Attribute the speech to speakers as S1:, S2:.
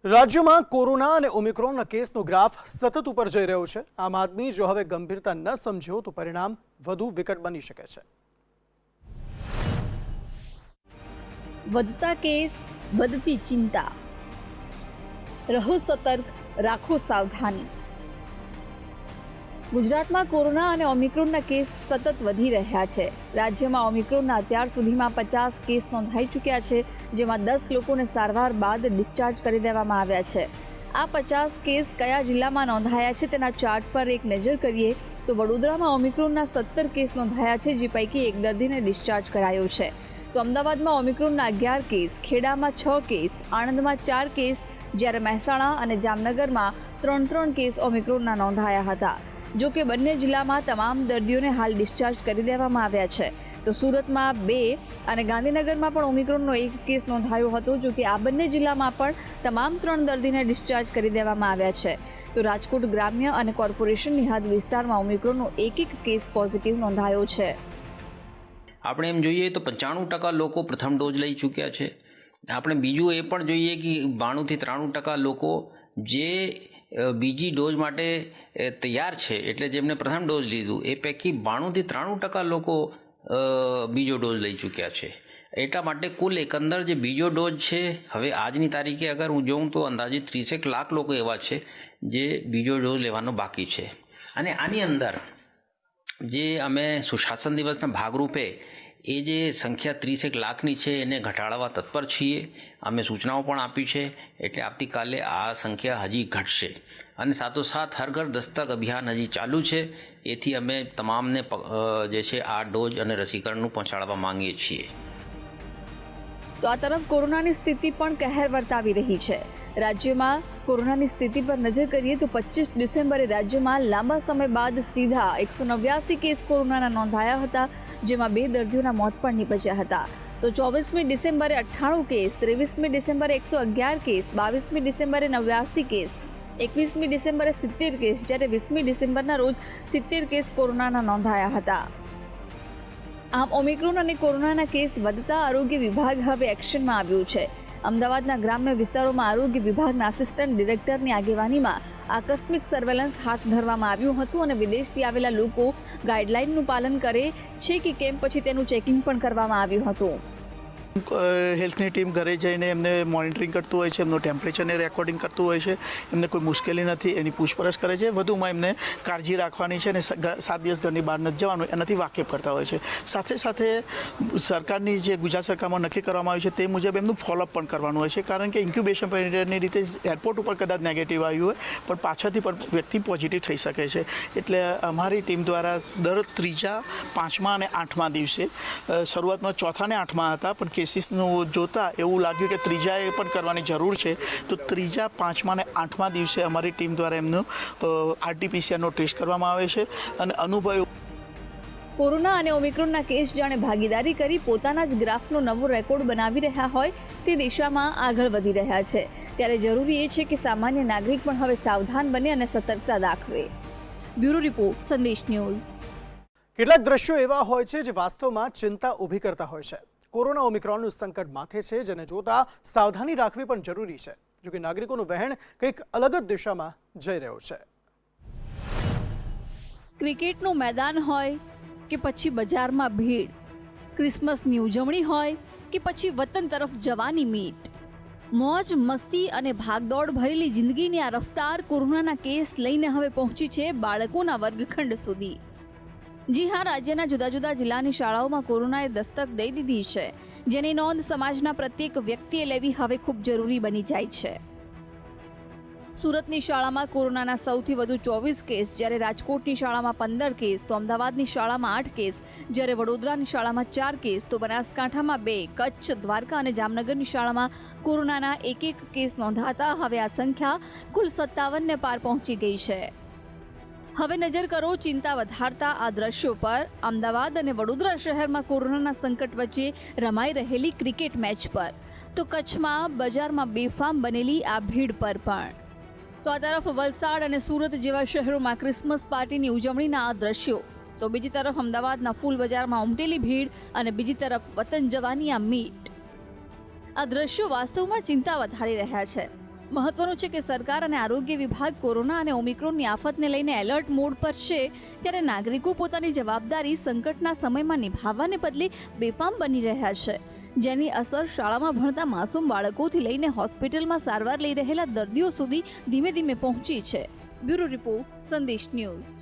S1: રાજ્યમાં કોરોના અને ઓમિક્રોનના કેસનો ગ્રાફ સતત ઉપર જઈ રહ્યો છે। આમ આદમી જો હવે ગંભીરતા ન સમજ્યો તો પરિણામ વધુ વિકટ બની શકે છે।
S2: વધતા કેસ, વધતી ચિંતા, રહો સતર્ક, રાખો સાવધાની। ગુજરાતમાં કોરોના અને ઓમિક્રોનના કેસ સતત વધી રહ્યા છે। રાજ્યમાં ઓમિક્રોનના અત્યાર સુધીમાં 50 કેસ નોંધાઈ ચૂક્યા છે, જેમાં 10 લોકોને સારવાર બાદ ડિસ્ચાર્જ કરી દેવામાં આવ્યા છે। આ 50 કેસ કયા જિલ્લામાં નોંધાયા છે તેના ચાર્ટ પર એક નજર કરીએ તો વડોદરામાં ઓમિક્રોનના 17 કેસ નોંધાયા છે, જે પૈકી એક દર્દીને ડિસ્ચાર્જ કરાયો છે। તો અમદાવાદમાં ઓમિક્રોનના 11 કેસ, ખેડામાં 6 કેસ, આણંદમાં 4 કેસ, જ્યારે મહેસાણા અને જામનગરમાં 3 કેસ ઓમિક્રોનના નોંધાયા હતા। જો કે બંને જિલ્લામાં તમામ દર્દીઓને હાલ ડિસ્ચાર્જ કરી દેવામાં આવ્યા છે। તો સુરતમાં 2 અને ગાંધીનગરમાં પણ ઓમિક્રોનનો 1 કેસ નોંધાયો હતો। જો કે આ બંને જિલ્લામાં પણ તમામ 3 દર્દીને ડિસ્ચાર્જ કરી દેવામાં આવ્યા છે। તો રાજકોટ ગ્રામ્ય અને કોર્પોરેશનની હદ વિસ્તારમાં ઓમિક્રોનનો એક કેસ પોઝિટિવ નોંધાયો છે।
S3: આપણે એમ જોઈએ તો 95% લોકો પ્રથમ ડોઝ લઈ ચૂક્યા છે। આપણે બીજું એ પણ જોઈએ કે 92 થી 93% લોકો જે બીજી ડોઝ માટે તૈયાર છે, એટલે જેમને પ્રથમ ડોઝ લીધું એ પૈકી 92 થી 93% લોકો બીજો ડોઝ લઈ ચૂક્યા છે। એટલા માટે કુલ એકંદર જે બીજો ડોઝ છે, હવે આજની તારીખે અગર હું જોઉં તો અંદાજિત 30 લાખ લોકો એવા છે જે બીજો ડોઝ લેવાનો બાકી છે। અને આની અંદર જે અમે સુશાસન દિવસના ભાગરૂપે એ જે સંખ્યા 30 લાખની છે એને ઘટાડવા તત્પર છીએ। અમે સૂચનાઓ પણ આપી છે, એટલે આવતીકાલે આ સંખ્યા હજી ઘટશે। અને સાથોસાથ હર ઘર દસ્તક અભિયાન હજી ચાલુ છે, એથી અમે તમામને જે છે આ ડોઝ અને રસીકરણનું પહોંચાડવા માંગીએ છીએ।
S2: તો આ તરફ કોરોનાની સ્થિતિ પણ કહેર વર્તાવી રહી છે। રાજ્યમાં કોરોનાની સ્થિતિ પર નજર કરીએ તો 25 ડિસેમ્બરે રાજ્યમાં લાંબા સમય બાદ સીધા 189 કેસ કોરોનાના નોંધાયા હતા, જેમાં 2 દર્દીઓના મોત પણ નીપજ્યા હતા। તો 24મી ડિસેમ્બરે 98 કેસ, 23મી ડિસેમ્બરે 111 કેસ, 22મી ડિસેમ્બરે 89 કેસ, 21મી ડિસેમ્બરે 70 કેસ, જ્યારે 20મી ડિસેમ્બરના રોજ 70 કેસ કોરોનાના નોંધાયા હતા। આમ ઓમિક્રોન અને કોરોનાના કેસ વધતા આરોગ્ય વિભાગ હવે એક્શનમાં આવ્યું છે। અમદાવાદના ગ્રામ્ય વિસ્તારોમાં આરોગ્ય વિભાગના આસિસ્ટન્ટ ડિરેક્ટરની આગેવાનીમાં આકસ્મિક સર્વેલન્સ હાથ ધરવામાં આવ્યું હતું અને વિદેશથી આવેલા લોકો ગાઈડલાઈનનું પાલન કરે છે કે કેમ, પછી તેનું ચેકિંગ પણ કરવામાં આવ્યું હતું।
S4: હેલ્થની ટીમ ઘરે જઈને એમને મોનિટરિંગ કરતું હોય છે, એમનું ટેમ્પરેચરને રેકોર્ડિંગ કરતું હોય છે, એમને કોઈ મુશ્કેલી નથી એની પૂછપરછ કરે છે। વધુમાં એમને કાળજી રાખવાની છે અને 7 દિવસ ઘરની બહાર નથી જવાનું એનાથી વાકેફ કરતા હોય છે। સાથે સાથે સરકારની જે ગુજરાત સરકારમાં નક્કી કરવામાં આવ્યું છે તે મુજબ એમનું ફોલોઅપ પણ કરવાનું હોય છે, કારણ કે ઇન્ક્યુબેશન પીરિયડની રીતે એરપોર્ટ ઉપર કદાચ નેગેટિવ આવ્યું હોય પણ પાછળથી પણ વ્યક્તિ પોઝિટિવ થઈ શકે છે। એટલે અમારી ટીમ દ્વારા દર 3જા, 5મા અને 8મા દિવસે, શરૂઆતમાં 4થા અને 8મા હતા પણ કેસીસનું જોતા એવું લાગ્યું કે 3જાએ પણ કરવાની જરૂર છે, તો 3જા, 5મા અને 8મા દિવસે અમારી ટીમ દ્વારા એમનું RT-PCRનો ટેસ્ટ કરવામાં આવે છે અને અનુભવ
S2: કોરોના અને ઓમિક્રોનના કેસ જાણે ભાગીદારી કરી પોતાના જ ગ્રાફનો નવો રેકોર્ડ બનાવી રહ્યા હોય તે દિશામાં આગળ વધી રહ્યા છે। ત્યારે જરૂરી એ છે કે સામાન્ય નાગરિક પણ હવે સાવધાન બને અને સતર્કતા દાખવે। બ્યુરો રિપોર્ટ, સંદેશ ન્યૂઝ।
S1: કેટલાક દ્રશ્યો એવા હોય છે જે વાસ્તવમાં ચિંતા ઊભી કરતા હોય છે। કોરોના ઓમિક્રોનનું સંકટ માથે છે, જેને જોતા સાવધાની રાખવી પણ જરૂરી છે। જો કે નાગરિકોનું વહેણ કંઈક અલગ જ દિશામાં જઈ રહ્યો છે।
S2: ક્રિકેટનું મેદાન હોય કે પછી બજારમાં ભીડ, ક્રિસમસની ઉજવણી હોય કે પછી વતન તરફ જવાની મીટ, મોજ મસ્તી અને ભાગદોડ ભરેલી જિંદગીની આ રફતાર કોરોનાના કેસ લઈને હવે પહોંચી છે બાળકોના વર્ગખંડ સુધી। જી હા, રાજ્યના જુદા જુદા જિલ્લાની શાળાઓમાં કોરોનાએ દસ્તક દઈ દીધી છે, જેની નોંધ સમાજના પ્રત્યેક વ્યક્તિએ લેવી હવે ખૂબ જરૂરી બની જાય છે। સુરતની શાળામાં કોરોનાના સૌથી વધુ 24 કેસ, જ્યારે રાજકોટની શાળામાં 15 કેસ, તો અમદાવાદની શાળામાં 8 કેસ, જ્યારે વડોદરાની શાળામાં 4 કેસ, તો બનાસકાંઠામાં 2, કચ્છ, દ્વારકા અને જામનગરની શાળામાં કોરોનાના 1 કેસ નોંધાતા હવે આ સંખ્યા કુલ 57ને પાર પહોંચી ગઈ છે। હવે નજર કરો ચિંતા વધારતા આ દ્રશ્યો પર। અમદાવાદ અને વડોદરા શહેરમાં કોરોનાના સંકટ વચ્ચે રમાઈ રહેલી ક્રિકેટ મેચ પર, તો કચ્છમાં બજારમાં બેફામ બનેલી આ ભીડ પર પણ। તો આ તરફ વલસાડ અને સુરત જેવા શહેરોમાં ક્રિસમસ પાર્ટીની ઉજવણીના આ દ્રશ્યો, તો બીજી તરફ અમદાવાદના ફૂલ બજારમાં ઉમટેલી ભીડ અને બીજી તરફ વતન જવાની આ મીટ। આ દ્રશ્યો વાસ્તવમાં ચિંતા વધારી રહ્યા છે। મહત્વનું છે કે સરકાર અને આરોગ્ય વિભાગ કોરોના અને ઓમિક્રોનની આફતને લઈને એલર્ટ મોડ પર છે, ત્યારે નાગરિકો પોતાની જવાબદારી સંકટના સમયમાં નિભાવવાને બદલે બેફામ બની રહ્યા છે, જેની અસર શાળામાં ભણતા માસૂમ બાળકોથી લઈને હોસ્પિટલમાં સારવાર લઈ રહેલા દર્દીઓ સુધી ધીમે ધીમે પહોંચી છે. બ્યુરો રિપોર્ટ, સંદેશ ન્યૂઝ.